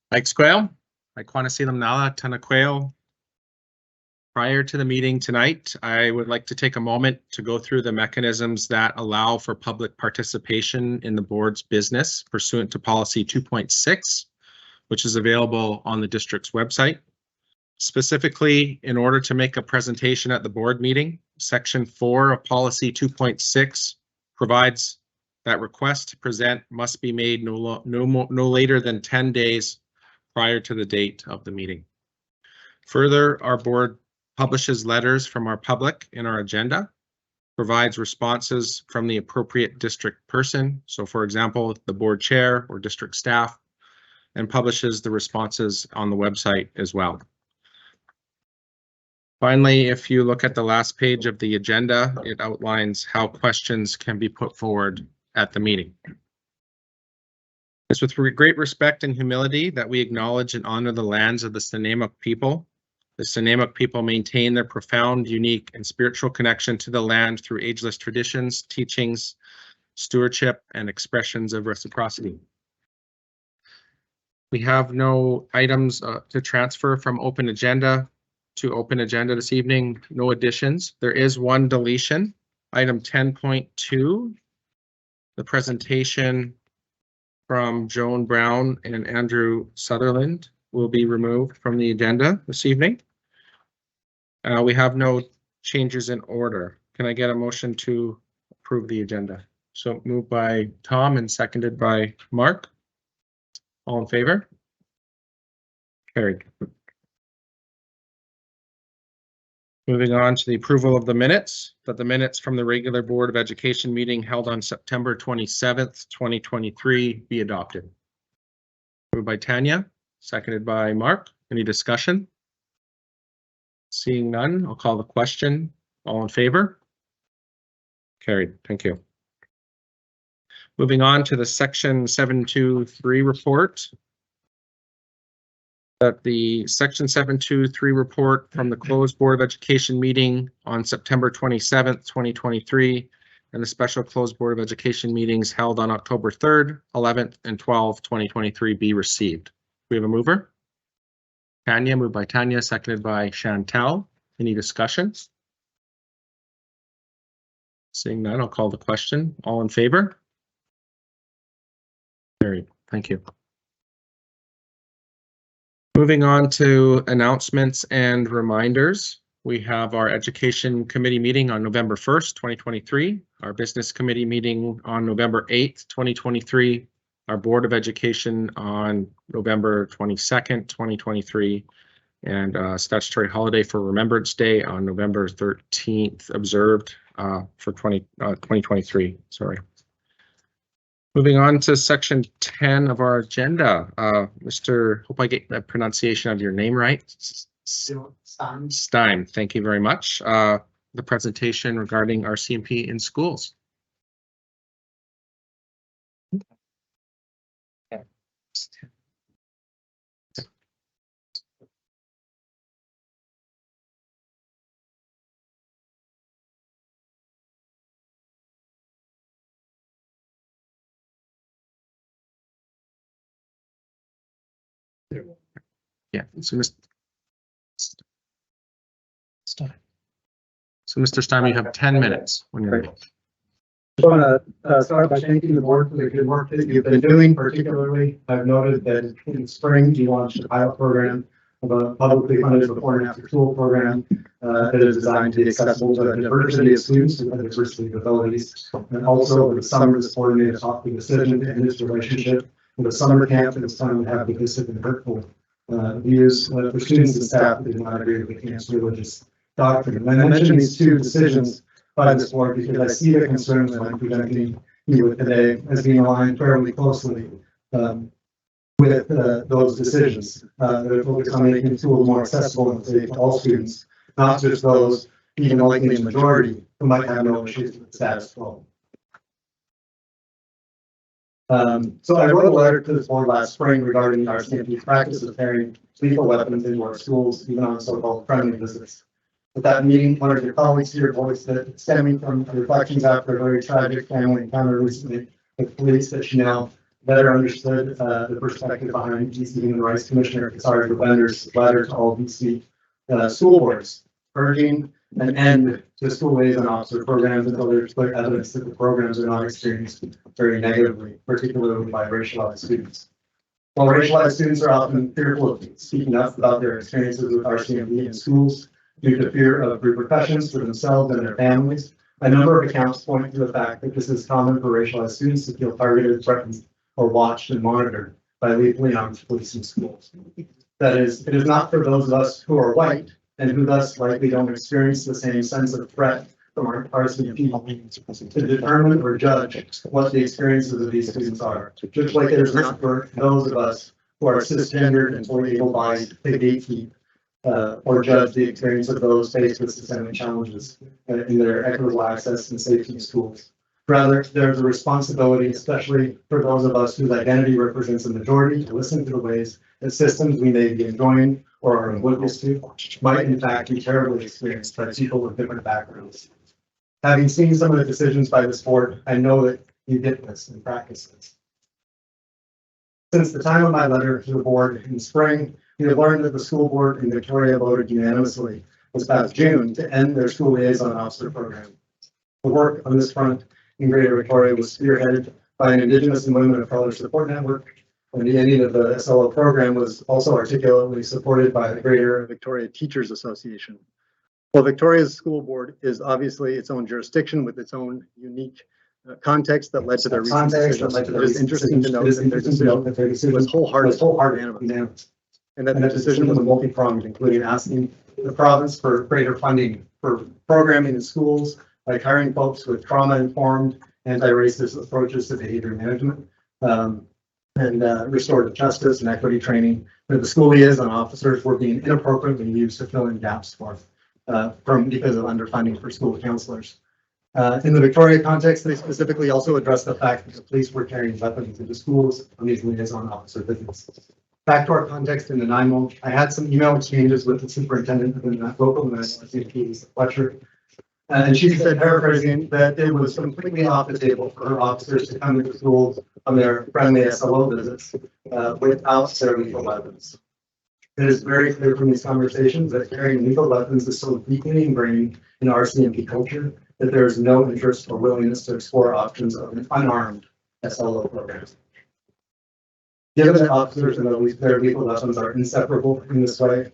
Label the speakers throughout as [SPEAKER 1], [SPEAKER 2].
[SPEAKER 1] Mike's Quail, Iquanacealam Tanaquail. Prior to the meeting tonight, I would like to take a moment to go through the mechanisms that allow for public participation in the board's business pursuant to policy 2.6, which is available on the district's website. Specifically, in order to make a presentation at the board meeting, section 4 of policy 2.6 provides that requests to present must be made no later than 10 days prior to the date of the meeting. Further, our board publishes letters from our public in our agenda, provides responses from the appropriate district person. So for example, the board chair or district staff, and publishes the responses on the website as well. Finally, if you look at the last page of the agenda, it outlines how questions can be put forward at the meeting. It's with great respect and humility that we acknowledge and honor the lands of the Snuneymuxw people. The Snuneymuxw people maintain their profound, unique, and spiritual connection to the land through ageless traditions, teachings, stewardship, and expressions of reciprocity. We have no items to transfer from open agenda to open agenda this evening, no additions. There is one deletion, item 10.2, the presentation from Joan Brown and Andrew Sutherland will be removed from the agenda this evening. We have no changes in order. Can I get a motion to approve the agenda? So moved by Tom and seconded by Mark. All in favor? Carried. Moving on to the approval of the minutes, that the minutes from the regular Board of Education meeting held on September 27th, 2023 be adopted. Moved by Tanya, seconded by Mark. Any discussion? Seeing none, I'll call the question. All in favor? Carried. Thank you. Moving on to the section 723 report. That the section 723 report from the closed Board of Education meeting on September 27th, 2023, and the special closed Board of Education meetings held on October 3rd, 11th, and 12th, 2023 be received. We have a mover. Tanya, moved by Tanya, seconded by Chantel. Any discussions? Seeing none, I'll call the question. All in favor? Carried. Thank you. Moving on to announcements and reminders. We have our Education Committee meeting on November 1st, 2023, our Business Committee meeting on November 8th, 2023, our Board of Education on November 22nd, 2023, and statutory holiday for Remembrance Day on November 13th, observed for 2023, sorry. Moving on to section 10 of our agenda. Mr. Hope I get the pronunciation of your name right. Stein, thank you very much. The presentation regarding RCMP in schools. Yeah, so Mr. Stein, you have 10 minutes when you're ready.
[SPEAKER 2] I want to start by thanking the board for the good work that you've been doing. Particularly, I've noted that in the spring you launched a pilot program of a publicly funded before and after school program that is designed to be accessible to a diversity of students with a diversity of abilities. And also over the summer, this coordinated a thoughtful decision to end its relationship with a summer camp that was time to have divisive and hurtful views for students and staff that did not agree with the camp's religious doctrine. And I mention these two decisions by this board because I see the concerns that I'm presenting you with today as being aligned fairly closely with those decisions that are focused on making schools more accessible and safe to all students, not just those, even likely the majority, who might have no issues with the status quo. So I wrote a letter to this board last spring regarding the RCMP's practice of carrying lethal weapons into our schools, even on so-called friendly visits. At that meeting, one of your colleagues here voiced that stemming from reflections after a very tragic family encounter recently with police that she now better understood the perspective behind DC Human Rights Commissioner Kasari Govender's letter to all DC school boards, urging an end to school liaison officer programs until there's clear evidence that the programs are not experienced very negatively, particularly by racialized students. While racialized students are often fearful of speaking up about their experiences with RCMP in schools due to fear of repercussions for themselves and their families, a number of accounts point to the fact that this is common for racialized students to feel targeted, threatened, or watched and monitored by lethally armed police in schools. That is, it is not for those of us who are white and who thus likely don't experience the same sense of threat from our RCMP to determine or judge what the experiences of these students are, just like it is not for those of us who are cisgendered and fully able-bodied to gatekeep or judge the experience of those faced with systemic challenges in their equitable access and safety in schools. Rather, there's a responsibility, especially for those of us whose identity represents a majority, to listen to the ways that systems we may be enjoying or are oblivious to might in fact be terribly experienced by people with different backgrounds. Having seen some of the decisions by this board, I know that you get this and practice this. Since the time of my letter to the board in spring, we have learned that the school board in Victoria voted unanimously this past June to end their school liaison officer program. The work on this front in Greater Victoria was spearheaded by an Indigenous and Women of Color support network, and the ending of the SLO program was also articulately supported by the Greater Victoria Teachers Association. Well, Victoria's school board is obviously its own jurisdiction with its own unique context that led to their recent decisions. It is interesting to note that their decision was wholehearted unanimous. And that the decision was multi-pronged, including asking the province for greater funding for programming in schools, like hiring folks with trauma-informed, anti-racist approaches to behavior management, and restorative justice and equity training. Where the school liaison officers were being inappropriately used to fill in gaps because of underfunding for school counselors. In the Victoria context, they specifically also addressed the fact that the police were carrying weapons into schools on these liaison officer visits. Back to our context in the NIMO, I had some email exchanges with the superintendent of the local CMP, Fletcher, and she said, paraphrasing, that it was completely off the table for her officers to come into schools on their friendly SLO visits without their lethal weapons. It is very clear from these conversations that carrying lethal weapons is so deeply ingrained in RCMP culture that there is no interest or willingness to explore options of an unarmed SLO program. Given that officers and their lethal weapons are inseparable in this way,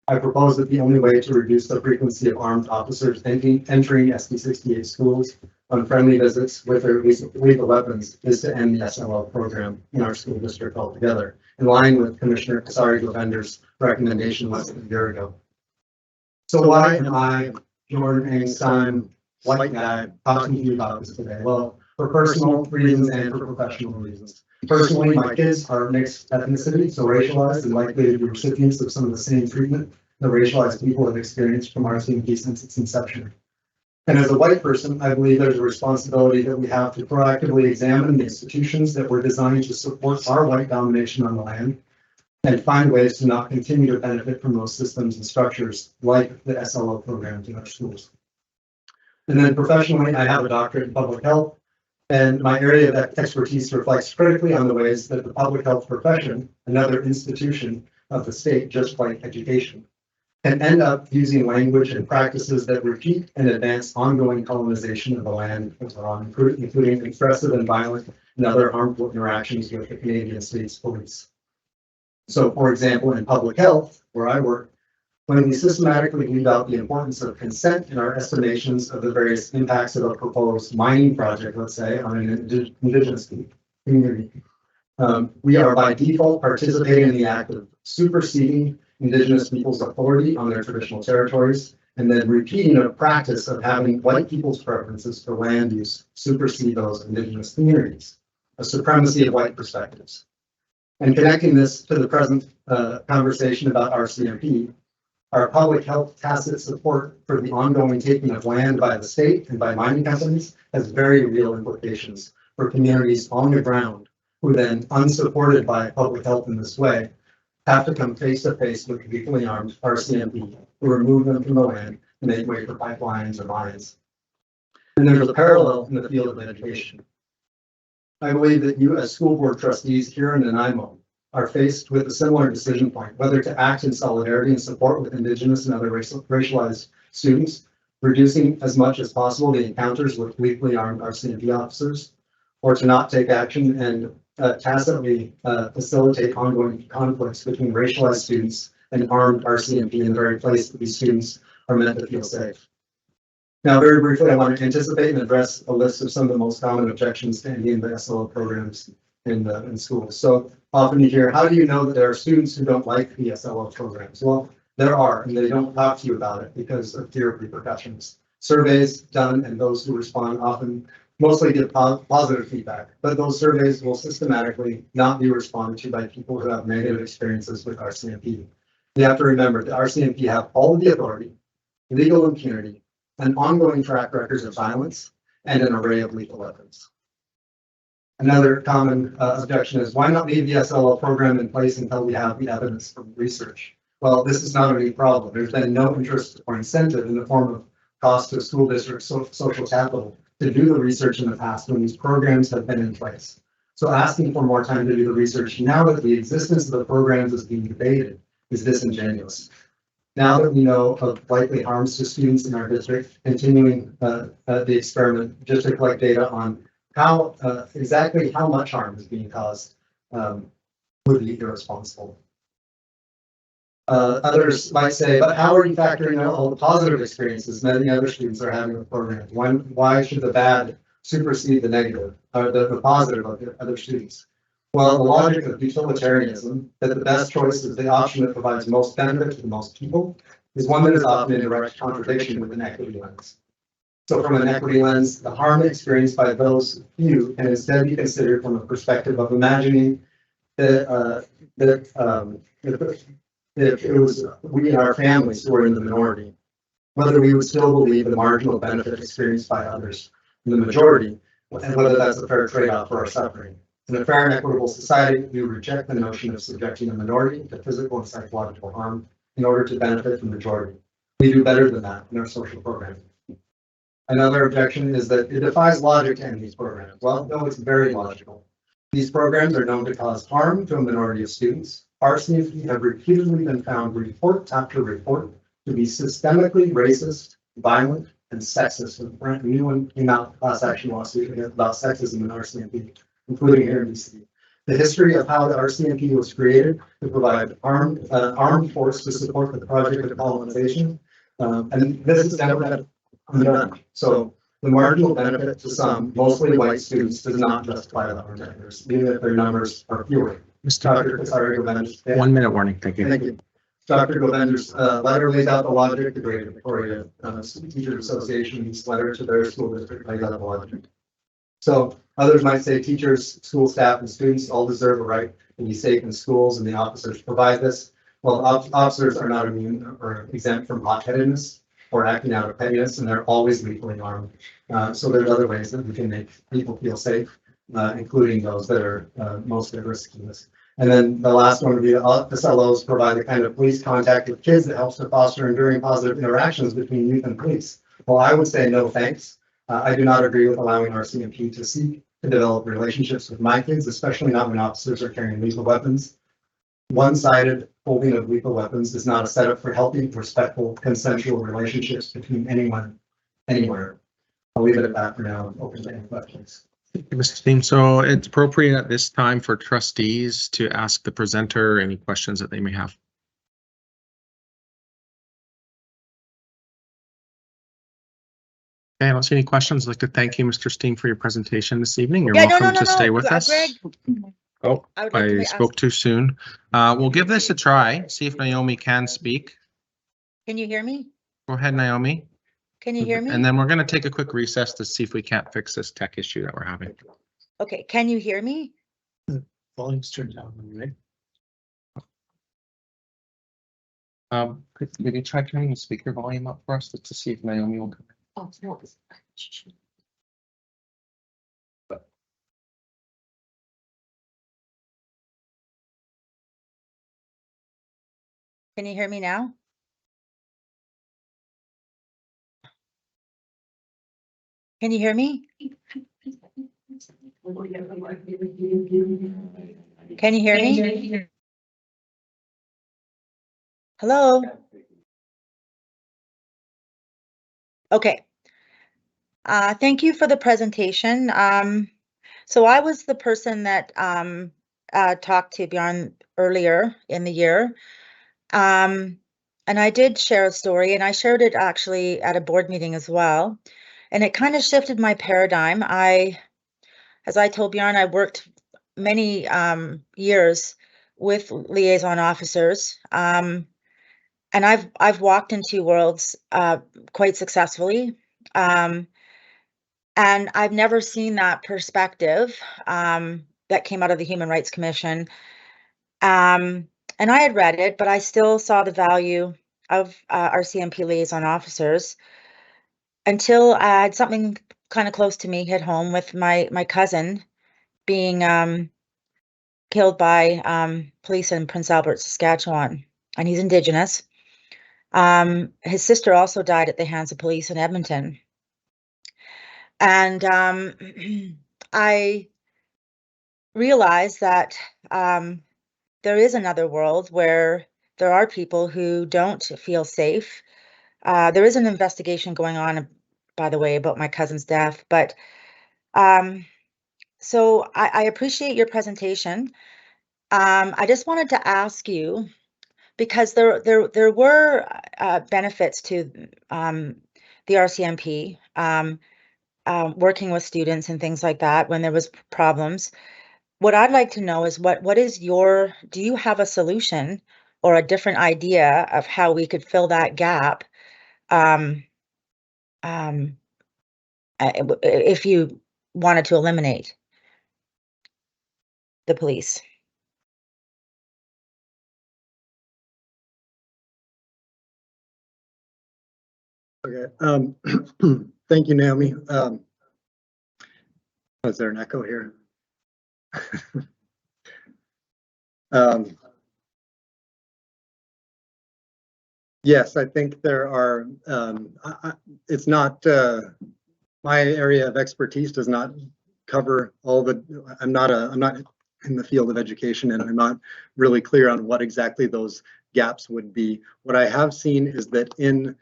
[SPEAKER 2] I propose that the only way to reduce the frequency of armed officers entering SB 68 schools on friendly visits with their lethal weapons is to end the SLO program in our school district altogether, in line with Commissioner Kasari Govender's recommendation less than a year ago. So why am I, Jordan Einstein, white guy, talking to you about this today? Well, for personal reasons and for professional reasons. Personally, my kids are mixed ethnicity, so racialized and likely to be recipients of some of the same treatment that racialized people have experienced from RCMP since its inception. And as a white person, I believe there's a responsibility that we have to proactively examine the institutions that were designed to support our white domination on the land and find ways to not continue to benefit from those systems and structures like the SLO programs in our schools. And then professionally, I have a doctorate in public health, and my area of expertise reflects critically on the ways that the public health profession, another institution of the state just like education, can end up using language and practices that repeat and advance ongoing colonization of the land that we're on, including expressive and violent and other harmful interactions with the Canadian State's police. So, for example, in public health, where I work, when we systematically leave out the importance of consent in our estimations of the various impacts of a proposed mining project, let's say, on an Indigenous community, we are by default participating in the act of superseding Indigenous people's authority on their traditional territories, and then repeating a practice of having white people's preferences for land use supersede those Indigenous communities, a supremacy of white perspectives. And connecting this to the present conversation about RCMP, our public health tacit support for the ongoing taking of land by the state and by mining companies has very real implications for communities on the ground who then, unsupported by public health in this way, have to come face to face with lethally armed RCMP who remove them from the land and make way for pipelines or mines. And there's a parallel in the field of education. I believe that you as school board trustees here in Nanaimo are faced with a similar decision point, whether to act in solidarity and support with Indigenous and other racialized students, reducing as much as possible the encounters with weakly armed RCMP officers, or to not take action and tacitly facilitate ongoing conflicts between racialized students and armed RCMP in the very place that these students are meant to feel safe. Now, very briefly, I want to anticipate and address a list of some of the most common objections to any of the SLO programs in schools. So often you hear, how do you know that there are students who don't like the SLO programs? Well, there are, and they don't talk to you about it because of fear of repercussions. Surveys done and those who respond often mostly give positive feedback, but those surveys will systematically not be responded to by people who have negative experiences with RCMP. You have to remember that RCMP have all of the authority, legal impunity, and ongoing track records of violence, and an array of lethal weapons. Another common objection is, why not leave the SLO program in place until we have the evidence from research? Well, this is not a new problem. There's been no interest or incentive in the form of cost to school districts, social capital, to do the research in the past when these programs have been in place. So asking for more time to do the research now that the existence of the programs is being debated is disingenuous. Now that we know of likely harms to students in our district, continuing the experiment just to collect data on how exactly how much harm is being caused would be irresponsible. Others might say, but how are you factoring out all the positive experiences many other students are having with programs? Why should the bad supersede the negative, or the positive of the other students? Well, the logic of utilitarianism, that the best choice is the option that provides most benefit to the most people, is one that is often in direct contradiction with an equity lens. So from an equity lens, the harm experienced by those few can instead be considered from a perspective of imagining that, if it was we and our families who were in the minority, whether we would still believe the marginal benefit experienced by others in the majority, and whether that's a fair trade-off for our suffering. In a fair and equitable society, we reject the notion of subjecting a minority to physical and psychological harm in order to benefit the majority. We do better than that in our social programming. Another objection is that it defies logic to end these programs. Well, no, it's very logical. These programs are known to cause harm to a minority of students. RCMP have repeatedly been found, report after report, to be systemically racist, violent, and sexist. A brand new one came out class action lawsuit about sexism in RCMP, including here in BC. The history of how the RCMP was created to provide armed force to support the project of colonization, and this is never been undone. So the marginal benefit to some, mostly white students, does not justify the harm to others, even if their numbers are fewer. Dr. Govender's
[SPEAKER 1] 1 minute warning. Thank you.
[SPEAKER 2] Thank you. Dr. Govender's letter lays out the logic. The Greater Victoria Teachers Association's letter to their school district lays out the logic. So others might say teachers, school staff, and students all deserve a right to be safe in schools, and the officers provide this. Well, officers are not immune or exempt from hot-headedness or acting out of pettiness, and they're always lethally armed. So there's other ways that we can make people feel safe, including those that are most at risk in this. And then the last one would be SLOs provide the kind of police contact with kids that helps to foster enduring positive interactions between youth and police. Well, I would say no thanks. I do not agree with allowing RCMP to seek to develop relationships with my kids, especially not when officers are carrying lethal weapons. One-sided holding of lethal weapons is not a setup for healthy, respectful, consensual relationships between anyone, anywhere. I'll leave it at that for now. I'm open to any questions.
[SPEAKER 1] Mr. Thiem, so it's appropriate at this time for trustees to ask the presenter any questions that they may have. Okay, I don't see any questions. I'd like to thank you, Mr. Steen, for your presentation this evening. You're welcome to stay with us.
[SPEAKER 3] Greg,
[SPEAKER 1] Oh, I
[SPEAKER 3] like
[SPEAKER 1] spoke too soon. We'll give this a try, see if Naomi can speak.
[SPEAKER 3] Can you hear me?
[SPEAKER 1] Go ahead, Naomi.
[SPEAKER 3] Can you hear me?
[SPEAKER 1] And then we're going to take a quick recess to see if we can't fix this tech issue that we're having.
[SPEAKER 3] Okay, can you hear me?
[SPEAKER 2] Volume's turned down, right?
[SPEAKER 1] Could you try turning the speaker volume up for us to see if Naomi will come in?
[SPEAKER 3] Oh, no. Can you hear me now? Can you hear me? Can you hear me? Hello? Okay. Thank you for the presentation. So I was the person that talked to Bjorn earlier in the year. And I did share a story, and I shared it actually at a board meeting as well. And it kind of shifted my paradigm. As I told Bjorn, I worked many years with liaison officers. And I've walked in two worlds quite successfully. And I've never seen that perspective that came out of the Human Rights Commission. And I had read it, but I still saw the value of RCMP liaison officers until I had something kind of close to me hit home with my cousin being killed by police in Prince Albert, Saskatchewan, and he's Indigenous. His sister also died at the hands of police in Edmonton. And I realized that there is another world where there are people who don't feel safe. There is an investigation going on, by the way, about my cousin's death, but so I appreciate your presentation. I just wanted to ask you, because there were benefits to the RCMP working with students and things like that when there was problems. What I'd like to know is what is do you have a solution or a different idea of how we could fill that gap if you wanted to eliminate the police?
[SPEAKER 2] Okay. Thank you, Naomi. Was there an echo here? Yes, I think there are. It's not my area of expertise. Does not cover all the. I'm not in the field of education, and I'm not really clear on what exactly those gaps would be. What I have seen is that in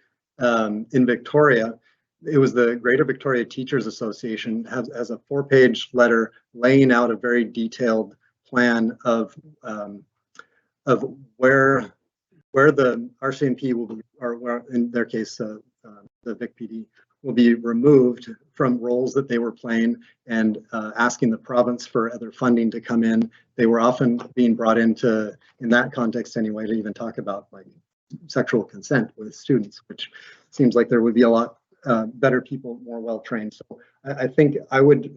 [SPEAKER 2] Victoria, it was the Greater Victoria Teachers Association has a 4-page letter laying out a very detailed plan of where the RCMP will be, or where in their case the Vic PD will be removed from roles that they were playing, and asking the province for other funding to come in. They were often being brought into, in that context anyway, to even talk about like sexual consent with students, which seems like there would be a lot better people, more well-trained. So I think I would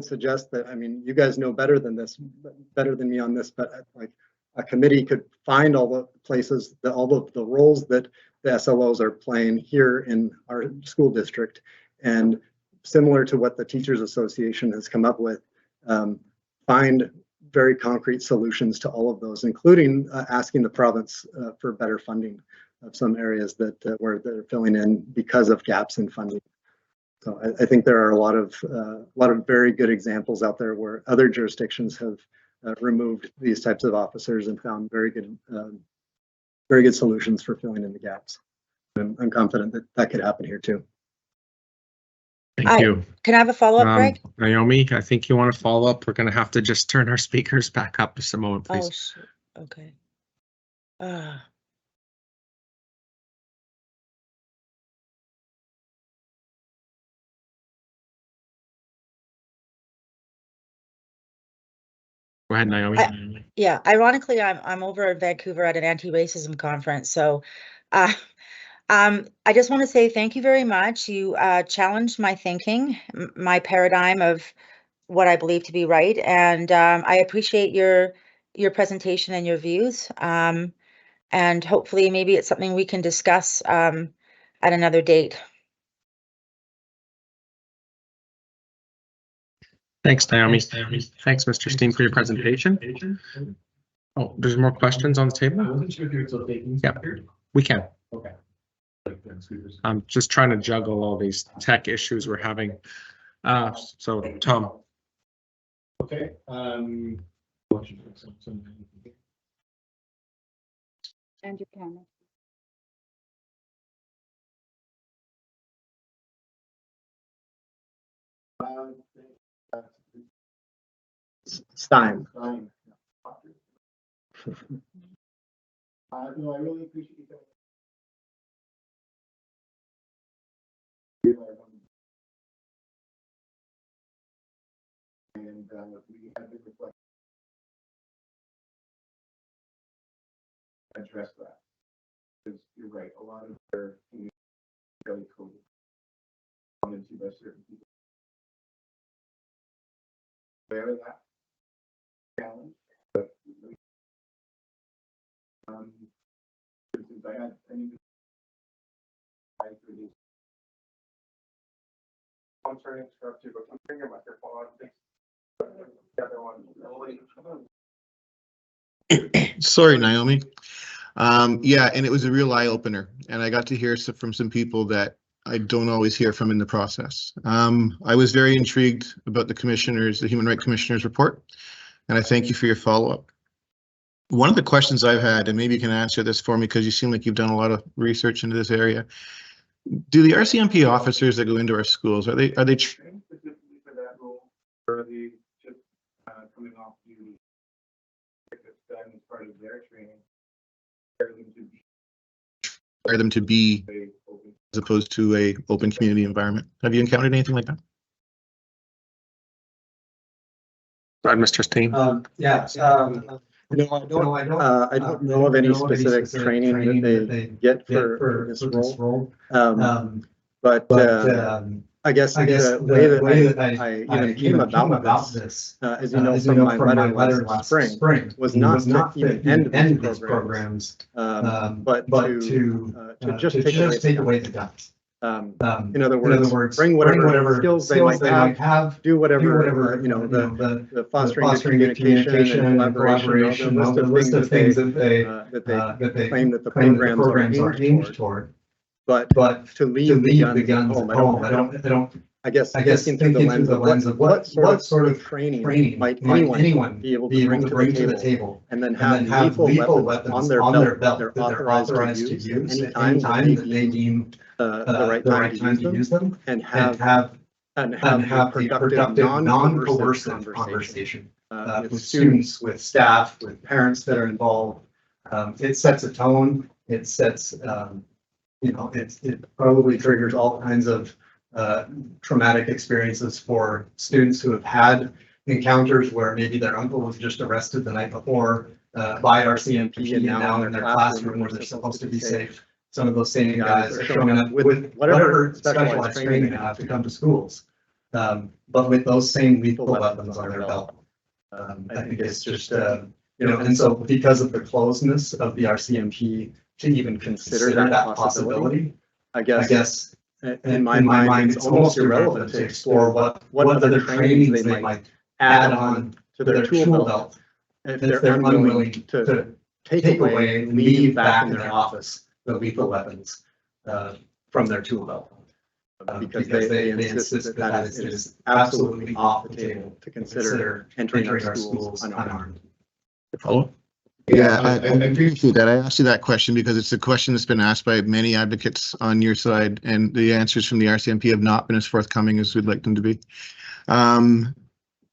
[SPEAKER 2] suggest that, I mean, you guys know better than me on this, but like a committee could find all the places, all of the roles that the SLOs are playing here in our school district, and similar to what the Teachers Association has come up with, find very concrete solutions to all of those, including asking the province for better funding of some areas that where they're filling in because of gaps in funding. So I think there are a lot of very good examples out there where other jurisdictions have removed these types of officers and found very good solutions for filling in the gaps. I'm confident that that could happen here too.
[SPEAKER 1] Thank you.
[SPEAKER 3] Can I have a follow-up, Greg?
[SPEAKER 1] Naomi, I think you want to follow up. We're going to have to just turn our speakers back up just a moment, please.
[SPEAKER 3] Oh, shit. Okay.
[SPEAKER 1] Go ahead, Naomi.
[SPEAKER 3] Yeah, ironically, I'm over in Vancouver at an anti-racism conference. So I just want to say thank you very much. You challenged my thinking, my paradigm of what I believe to be right. And I appreciate your presentation and your views. And hopefully maybe it's something we can discuss at another date.
[SPEAKER 1] Thanks, Naomi. Thanks, Mr. Steen, for your presentation. Oh, there's more questions on the table? Yeah, we can.
[SPEAKER 4] Okay.
[SPEAKER 1] I'm just trying to juggle all these tech issues we're having. So, Tom.
[SPEAKER 2] Okay,
[SPEAKER 4] And your camera.
[SPEAKER 2] Stein.
[SPEAKER 5] No, I really appreciate that. And we have been reflecting. Address that. Because you're right, a lot of their community really cool. Wanted to by certain people. Aware of that challenge, but for instance, I had any. I'm sorry to interrupt you, but I'm bringing your microphone on, please. The other one.
[SPEAKER 6] Sorry, Naomi. Yeah, and it was a real eye opener, and I got to hear from some people that I don't always hear from in the process. I was very intrigued about the Human Rights Commissioner's report, and I thank you for your follow-up. One of the questions I've had, and maybe you can answer this for me because you seem like you've done a lot of research into this area. Do the RCMP officers that go into our schools, are they
[SPEAKER 5] Trained specifically for that role, or are they just coming off duty? If it's done as part of their training,
[SPEAKER 6] require them to be as opposed to a open community environment? Have you encountered anything like that?
[SPEAKER 1] Right, Mr. Steen.
[SPEAKER 2] Yes, no, I don't know of any specific training that they get for this role. But I guess the way that I even came about this, as you know from my letter last spring, was not to even end these programs, but to just take away the guns. In other words, bring whatever skills they might have, do whatever the fostering good communication and collaboration, the list of things that they claim that the programs are aimed toward. But to leave the guns at home, I guess thinking through the lens of what sort of training might anyone be able to bring to the table, and then have lethal weapons on their belt that they're authorized to use anytime that they deem the right time to use them, and have a productive, non-coercive conversation with students, with staff, with parents that are involved. It sets a tone. It sets, it probably triggers all kinds of traumatic experiences for students who have had encounters where maybe their uncle was just arrested the night before by RCMP, and now in their classroom where they're supposed to be safe. Some of those same guys are showing up with whatever specialized training they have to come to schools, but with those same lethal weapons on their belt. I think it's just, and so because of the closeness of the RCMP to even consider that possibility, I guess in my mind, it's almost irrelevant to explore what other trainings they might add on to their tool belt if they're unwilling to take away and leave back in their office the lethal weapons from their tool belt. Because they insist that it is absolutely off the table to consider entering our schools unarmed.
[SPEAKER 6] Follow? Yeah, I appreciate that. I asked you that question because it's a question that's been asked by many advocates on your side, and the answers from the RCMP have not been as forthcoming as we'd like them to be.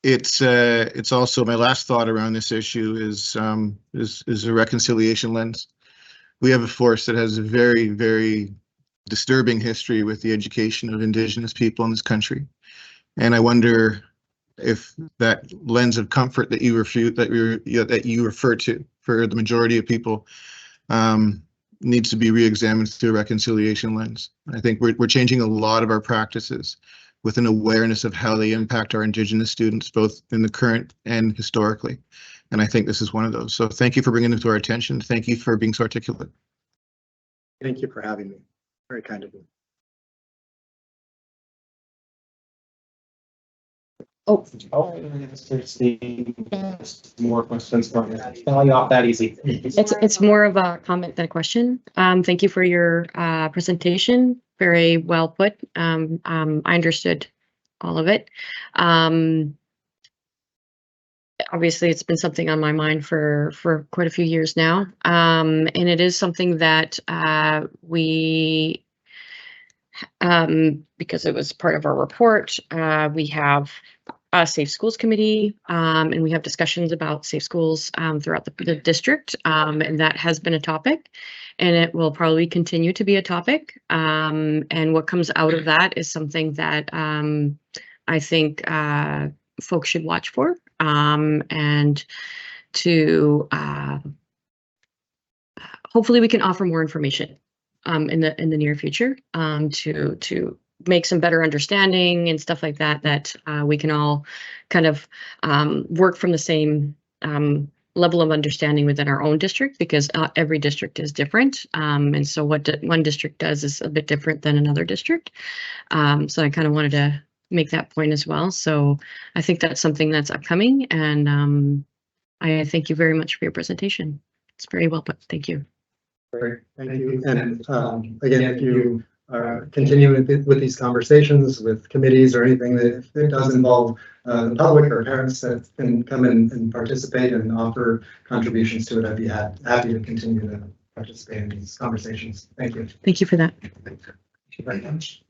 [SPEAKER 6] It's also my last thought around this issue is a reconciliation lens. We have a force that has a very, very disturbing history with the education of Indigenous people in this country, and I wonder if that lens of comfort that you refer to for the majority of people needs to be re-examined through a reconciliation lens. I think we're changing a lot of our practices with an awareness of how they impact our Indigenous students, both in the current and historically. And I think this is one of those. So thank you for bringing it to our attention. Thank you for being so articulate.
[SPEAKER 2] Thank you for having me. Very kind of you.
[SPEAKER 7] Mr. Steve, more questions from you. Not that easy.
[SPEAKER 8] It's more of a comment than a question. Thank you for your presentation. Very well put. I understood all of it. obviously it's been something on my mind for quite a few years now. And it is something that we because it was part of our report, we have a Safe Schools Committee, and we have discussions about safe schools throughout the district, and that has been a topic, and it will probably continue to be a topic. And what comes out of that is something that I think folks should watch for, and to hopefully we can offer more information in the near future, to make some better understanding and stuff like that, that we can all kind of work from the same level of understanding within our own district, because every district is different. And so what one district does is a bit different than another district. So I kind of wanted to make that point as well. So I think that's something that's upcoming, and I thank you very much for your presentation. It's very well put. Thank you.
[SPEAKER 2] Great, thank you. And again, if you continue with these conversations with committees or anything that if it does involve the public or parents that can come in and participate and offer contributions to it, I'd be happy to continue to participate in these conversations. Thank you.
[SPEAKER 8] Thank you for that.
[SPEAKER 2] Thank you very much.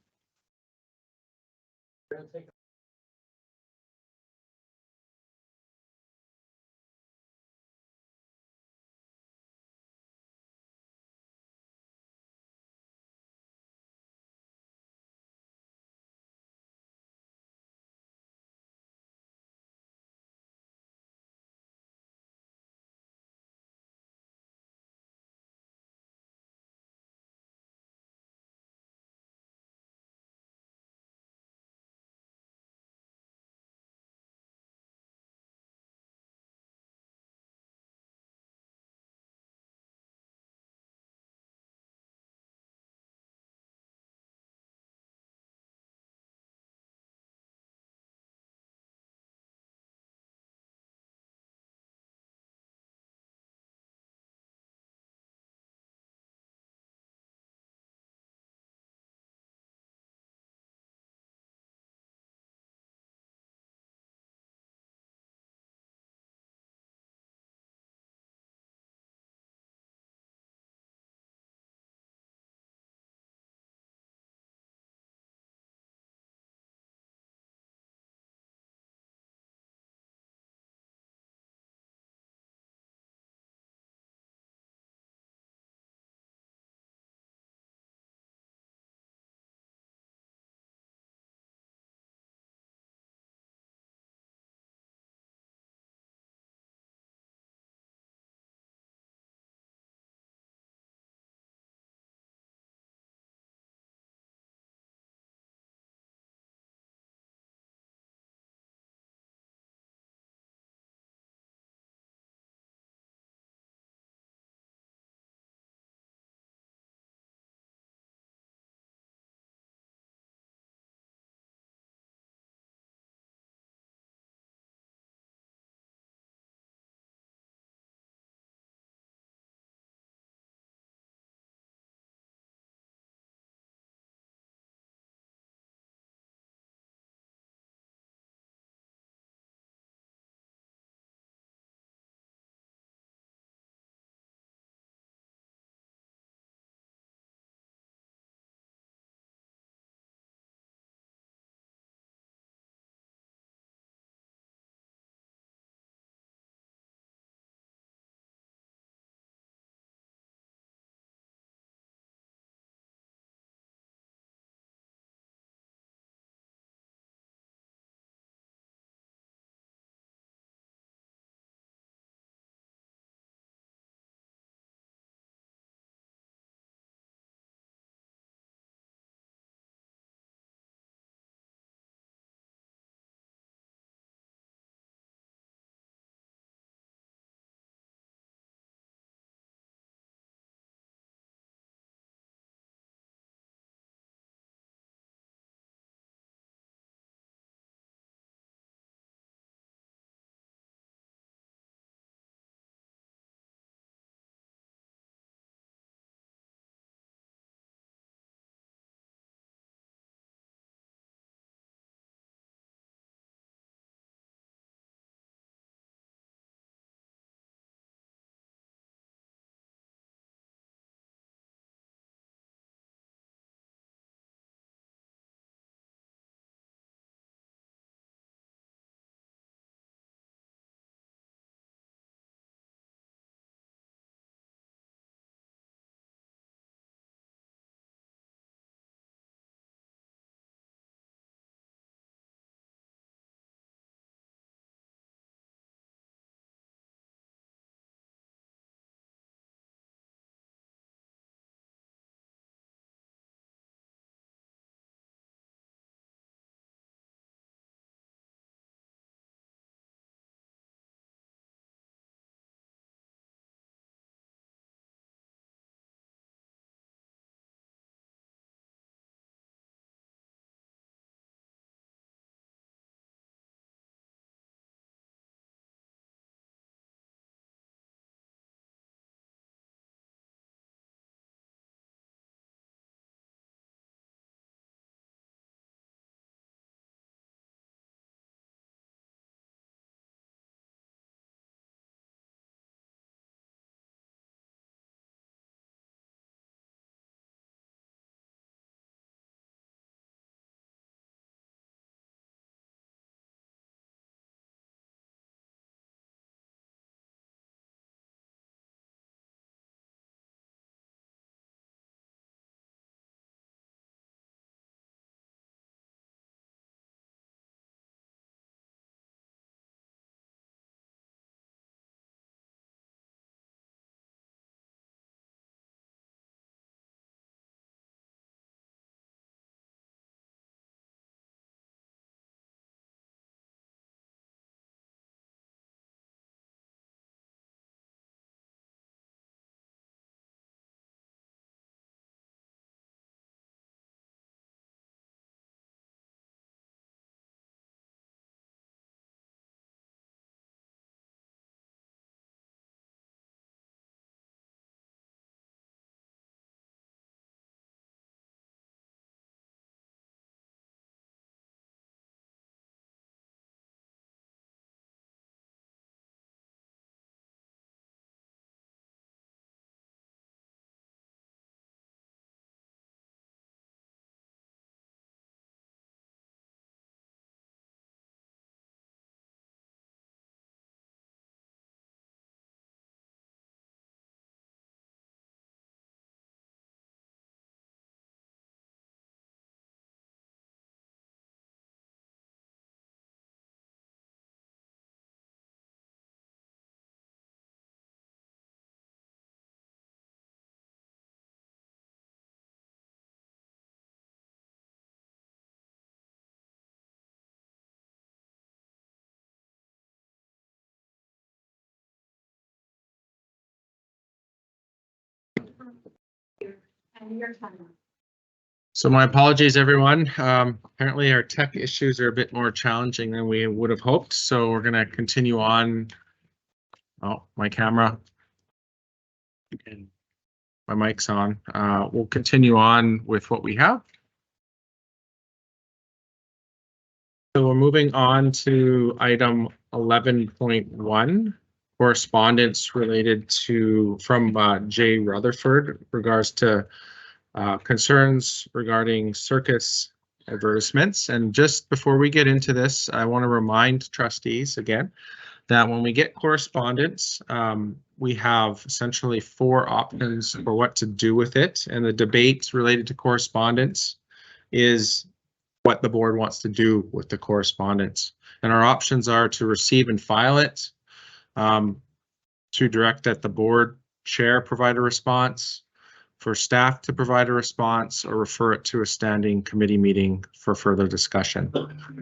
[SPEAKER 1] So my apologies, everyone. Apparently our tech issues are a bit more challenging than we would have hoped, so we're gonna continue on. Oh, my camera. And my mic's on. We'll continue on with what we have. So we're moving on to item 11.1, correspondence related to from Jay Rutherford regards to concerns regarding circus advertisements. And just before we get into this, I want to remind trustees again that when we get correspondence, we have essentially 4 options for what to do with it. And the debate related to correspondence is what the board wants to do with the correspondence. And our options are to receive and file it, to direct that the board chair provide a response, for staff to provide a response, or refer it to a standing committee meeting for further discussion.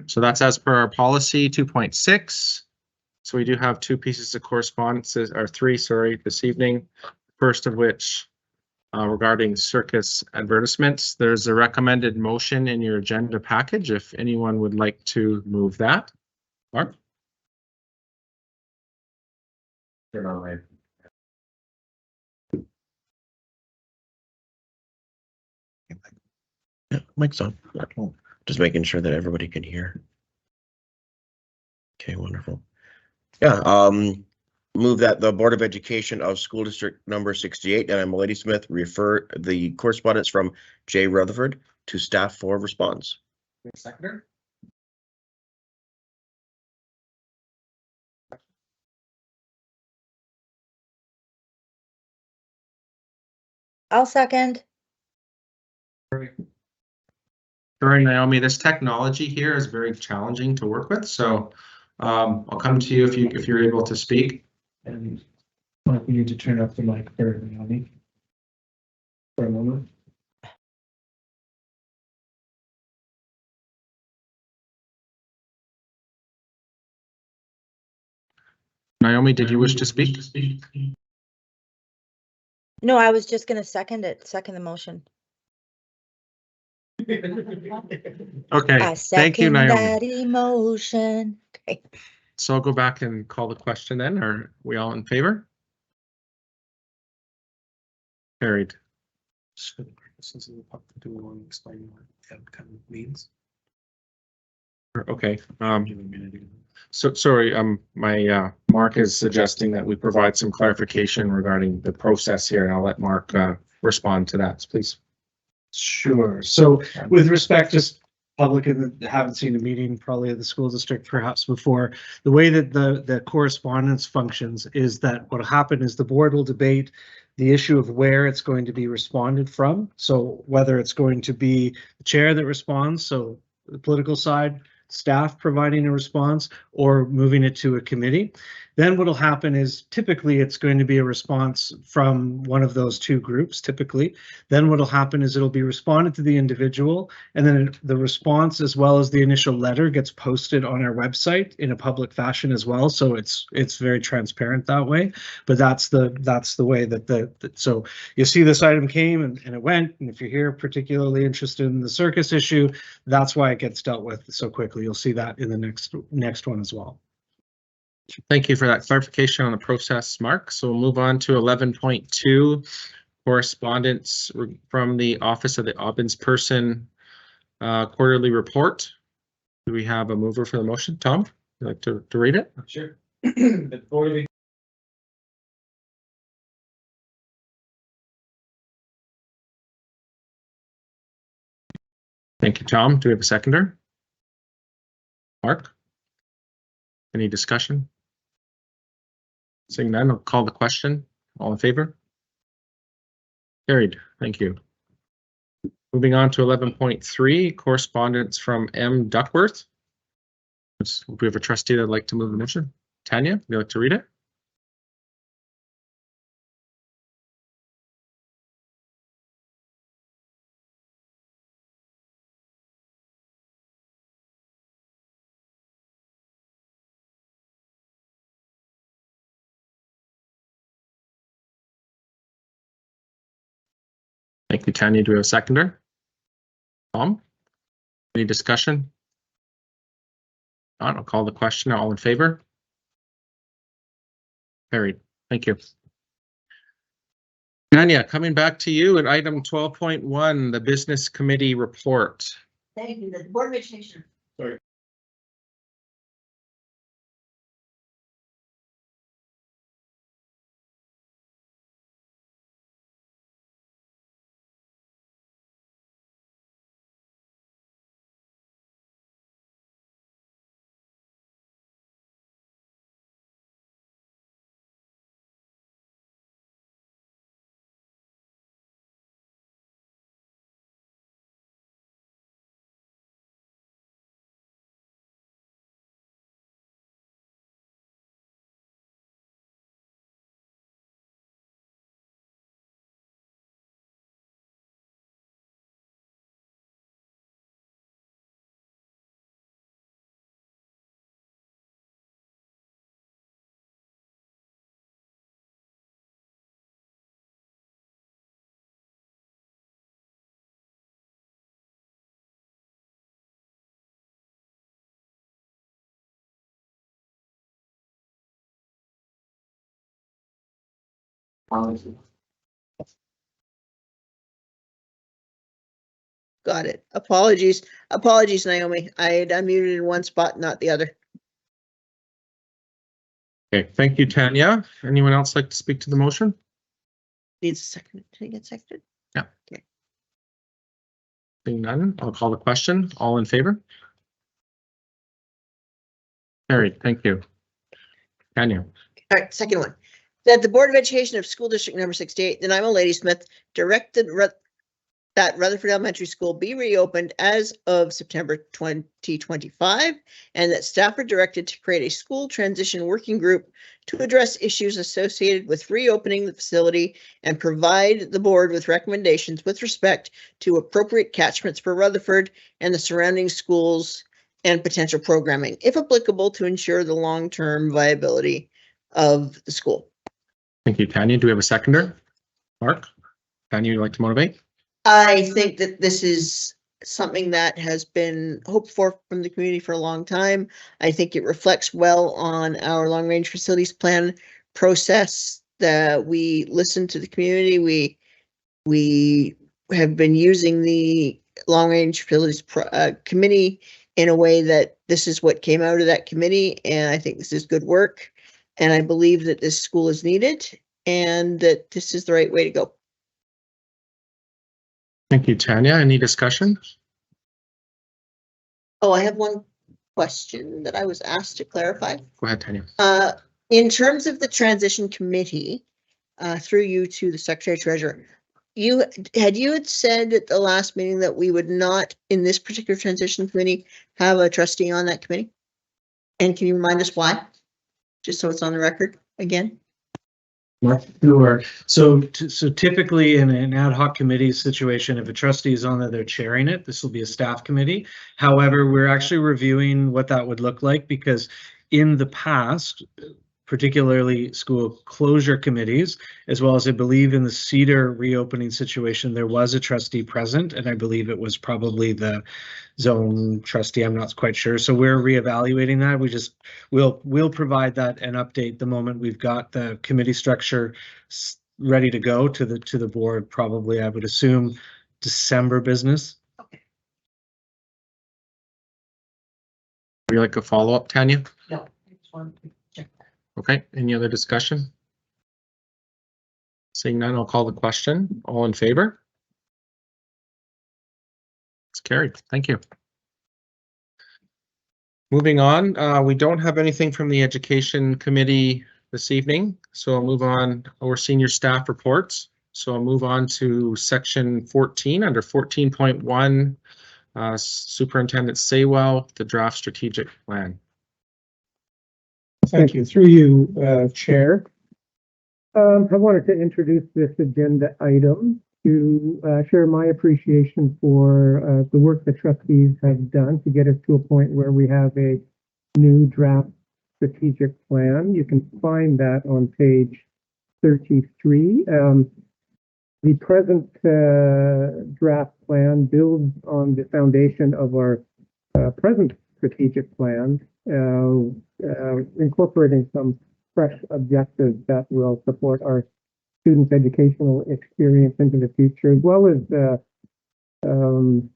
[SPEAKER 1] So that's as per our policy 2.6. So we do have 2 pieces of correspondence, or 3, sorry, this evening. First of which regarding circus advertisements. There's a recommended motion in your agenda package if anyone would like to move that. Mark?
[SPEAKER 7] Turn on my.
[SPEAKER 4] Yeah, mic's on. Just making sure that everybody can hear. Okay, wonderful. Yeah, move that the Board of Education of School District number 68, and I'm Ladysmith, refer the correspondence from Jay Rutherford to staff for response.
[SPEAKER 1] Seconder?
[SPEAKER 3] I'll second.
[SPEAKER 1] Sorry, Naomi, this technology here is very challenging to work with, so I'll come to you if you're able to speak.
[SPEAKER 7] And Mark, we need to turn up the mic for Naomi. For a moment.
[SPEAKER 1] Naomi, did you wish to speak?
[SPEAKER 3] No, I was just gonna second the motion.
[SPEAKER 1] Okay,
[SPEAKER 3] I
[SPEAKER 1] thank you,
[SPEAKER 3] second
[SPEAKER 1] Naomi.
[SPEAKER 3] that emotion. Okay.
[SPEAKER 1] So I'll go back and call the question then. Are we all in favor? Carried.
[SPEAKER 7] Do we want to explain what that kind of means?
[SPEAKER 1] Okay, so sorry, my Mark is suggesting that we provide some clarification regarding the process here, and I'll let Mark respond to that, please.
[SPEAKER 2] Sure. So with respect to public that haven't seen a meeting probably at the school district perhaps before, the way that the correspondence functions is that what'll happen is the board will debate the issue of where it's going to be responded from. So whether it's going to be the chair that responds, so the political side, staff providing a response, or moving it to a committee. Then what'll happen is typically it's going to be a response from one of those 2 groups, typically. Then what'll happen is it'll be responded to the individual, and then the response as well as the initial letter gets posted on our website in a public fashion as well. So it's very transparent that way. But that's the way that so you see this item came and it went. And if you're here particularly interested in the circus issue, that's why it gets dealt with so quickly. You'll see that in the next one as well.
[SPEAKER 1] Thank you for that clarification on the process, Mark. So we'll move on to 11.2, correspondence from the Office of the Ombudsperson quarterly report. Do we have a mover for the motion? Tom, would you like to read it?
[SPEAKER 7] Sure. The Board of
[SPEAKER 1] Thank you, Tom. Do we have a seconder? Mark? Any discussion? Seeing none, I'll call the question. All in favor? Carried. Thank you. Moving on to 11.3, correspondence from M. Duckworth. Do we have a trustee that'd like to move the motion? Tanya, would you like to read it? Thank you, Tanya. Do we have a seconder? Tom? Any discussion? Not, I'll call the question. All in favor? Carried. Thank you. Tanya, coming back to you at item 12.1, the business committee report.
[SPEAKER 9] Thank you. The Board of Education. Got it. Apologies, Naomi. I had unmuted in one spot, not the other.
[SPEAKER 1] Okay, thank you, Tanya. Anyone else like to speak to the motion?
[SPEAKER 9] Needs a second. Did it get seconded?
[SPEAKER 1] Seeing none, I'll call the question. All in favor? Carried. Thank you. Tanya.
[SPEAKER 9] All right, second one. That the Board of Education of School District number 68, Nanaimo Ladysmith, directed that Rutherford Elementary School be reopened as of September 2025, and that staff are directed to create a school transition working group to address issues associated with reopening the facility and provide the board with recommendations with respect to appropriate catchments for Rutherford and the surrounding schools and potential programming, if applicable, to ensure the long-term viability of the school.
[SPEAKER 1] Thank you, Tanya. Do we have a seconder? Mark? Tanya, you'd like to motivate?
[SPEAKER 9] I think that this is something that has been hoped for from the community for a long time. I think it reflects well on our long-range facilities plan process that we listen to the community. We have been using the long-range facilities committee in a way that this is what came out of that committee, and I think this is good work. And I believe that this school is needed and that this is the right way to go.
[SPEAKER 1] Thank you, Tanya. Any discussion?
[SPEAKER 9] Oh, I have one question that I was asked to clarify.
[SPEAKER 1] Go ahead, Tanya.
[SPEAKER 9] In terms of the transition committee, through you to the Secretary Treasurer, you had said at the last meeting that we would not, in this particular transition committee, have a trustee on that committee? And can you remind us why? Just so it's on the record again.
[SPEAKER 7] Sure. So typically in an ad hoc committee situation, if a trustee is on there, they're chairing it. This will be a staff committee. However, we're actually reviewing what that would look like, because in the past, particularly school closure committees, as well as I believe in the Cedar reopening situation, there was a trustee present, and I believe it was probably the zone trustee. I'm not quite sure. So we're reevaluating that. We'll provide that and update the moment we've got the committee structure ready to go to the board. Probably, I would assume, December business.
[SPEAKER 9] Okay.
[SPEAKER 1] Would you like a follow-up, Tanya?
[SPEAKER 9] No, I just wanted to check that.
[SPEAKER 1] Okay, any other discussion? Seeing none, I'll call the question. All in favor? It's carried. Thank you. Moving on, we don't have anything from the Education Committee this evening, so I'll move on our senior staff reports. So I'll move on to section 14 under 14.1, Superintendent Saywell, the draft strategic plan.
[SPEAKER 10] Thank you. Through you, Chair. I wanted to introduce this agenda item to share my appreciation for the work the trustees have done to get us to a point where we have a new draft strategic plan. You can find that on page 33. The present draft plan builds on the foundation of our present strategic plan, incorporating some fresh objectives that will support our students' educational experience into the future, as well as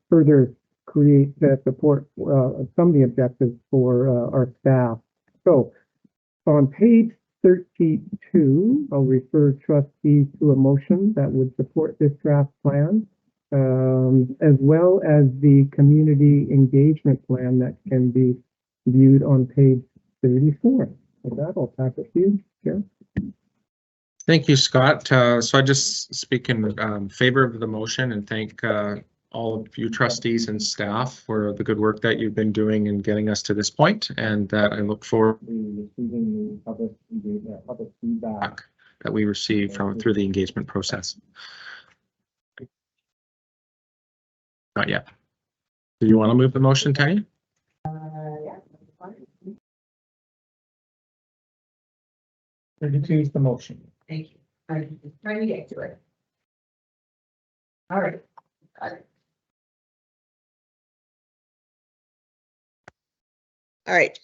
[SPEAKER 10] further create support some of the objectives for our staff. So on page 32, I'll refer trustees to a motion that would support this draft plan, as well as the community engagement plan that can be viewed on page 34. With that, I'll pass it to you, Chair.
[SPEAKER 1] Thank you, Scott. So I just speak in favor of the motion and thank all of you trustees and staff for the good work that you've been doing in getting us to this point, and that I look forward to receiving the public feedback that we receive through the engagement process. Not yet. Do you want to move the motion, Tanya?
[SPEAKER 10] Introduce the motion.
[SPEAKER 11] Thank you. I'm just trying to get to it. All right. Got it.
[SPEAKER 9] All right.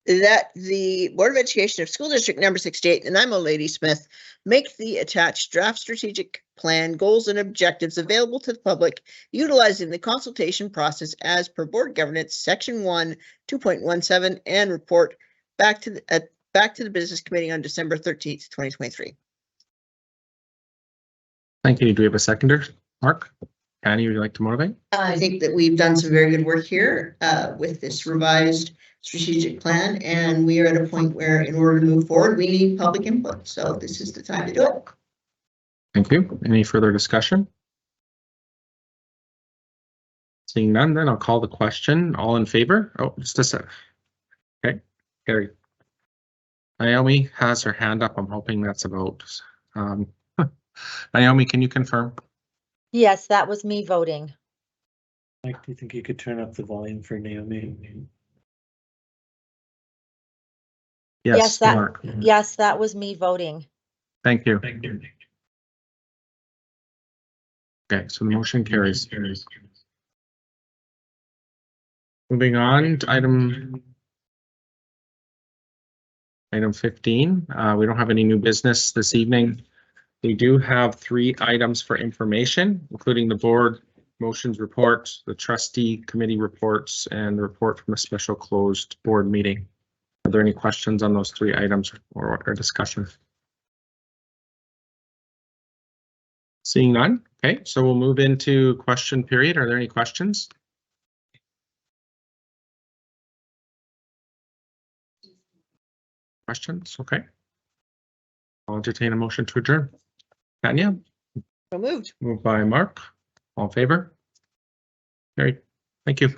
[SPEAKER 9] That the Board of Education of School District number 68, and I'm a Lady Smith, make the attached draft strategic plan, goals and objectives available to the public, utilizing the consultation process as per board governance, section 1, 2.17, and report back to the business committee on December 13th, 2023.
[SPEAKER 1] Thank you. Do we have a seconder? Mark? Annie, would you like to motivate?
[SPEAKER 9] I think that we've done some very good work here with this revised strategic plan, and we are at a point where in order to move forward, we need public input. So this is the time to do it.
[SPEAKER 1] Thank you. Any further discussion? Seeing none, then I'll call the question. All in favor? Oh, just a sec. Okay, Carrie. Naomi has her hand up. I'm hoping that's about. Naomi, can you confirm?
[SPEAKER 3] Yes, that was me voting.
[SPEAKER 7] Mike, do you think you could turn up the volume for Naomi?
[SPEAKER 3] Yes,
[SPEAKER 1] Mark.
[SPEAKER 3] Yes, that was me voting.
[SPEAKER 1] Thank you.
[SPEAKER 7] Thank you.
[SPEAKER 1] Okay, so the motion carries. Moving on to item 15. We don't have any new business this evening. We do have 3 items for information, including the board motions report, the trustee committee reports, and the report from a special closed board meeting. Are there any questions on those 3 items or discussion? Seeing none. Okay, so we'll move into question period. Are there any questions? Questions? Okay. I'll entertain a motion to adjourn. Tanya?
[SPEAKER 9] So moved.
[SPEAKER 1] Moved by Mark. All in favor? Carried. Thank you.